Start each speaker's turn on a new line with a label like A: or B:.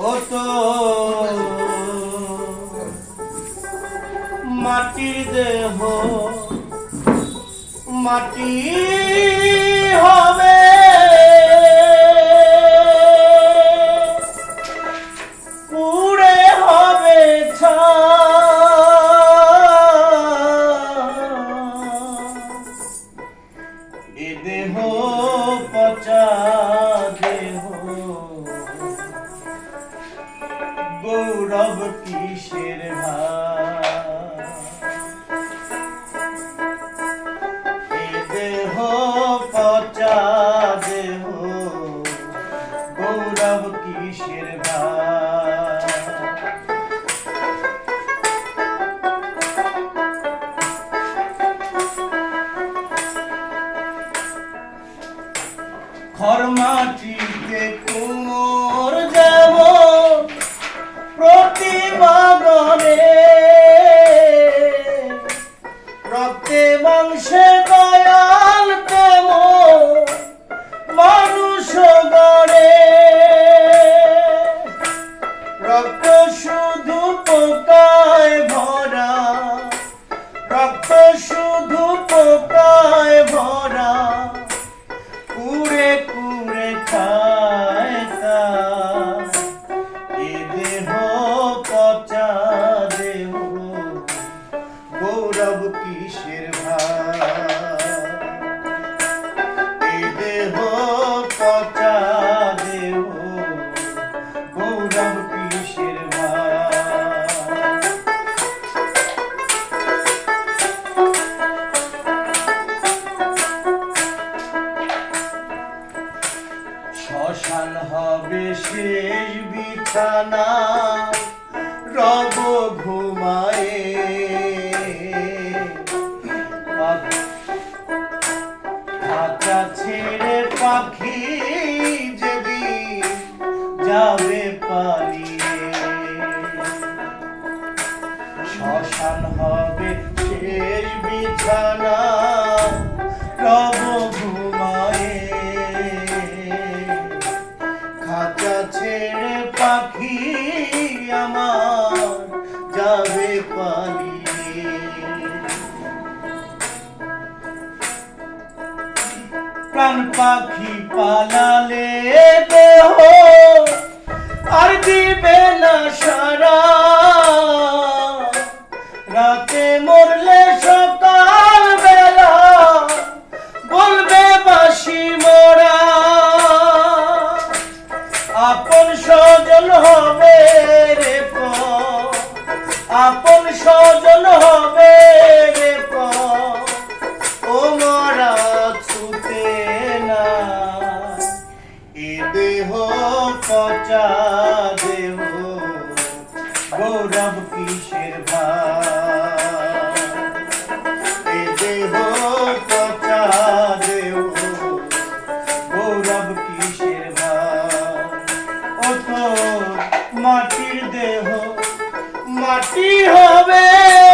A: ও তো মাটির দেহ মাটি হবে পুড়ে হবে এ দেহ পচা দেহ গৌরব কিসের এ দেহ পচা দেহ গৌরব কিসের খরমাটিতে কুমোর যেমন প্রতিমাগণে রক্তে মাংসে দয়াল তেমন মানুষ গণে রক্ত শুধু পোকায় ভরা রক্ত শুধু পোকায় ভরা কুড়ে কুড়ে খায় তা এ দেহ পচা দেহ গৌরব কিসের এ দেহ পচা দেহ গৌরব কিসের শ্মশান হবে শেষ বিছানা রব ঘুমায়ে খাঁচা ছেড়ে পাখি যেদিন যাবে পালিয়ে শ্মশান হবে শেষ বিছানা রব ঘুমায়ে খাঁচা ছেড়ে পাখি আমার যাবে পালিয়ে প্রাণ পাখি পালালে দেহ আর দিবে না সারা রাতে মরলে সকাল বেলা বলবে বাসি মোরা আপন স্বজন হবে রে আপন স্বজন হবে রে ও মরা ছুতে না এ দেহ পচা দেহ গৌরব কিসের এ দেহ পচা দেহ গৌরব কিসের ও তো মাটির দেহ মাটি হবে।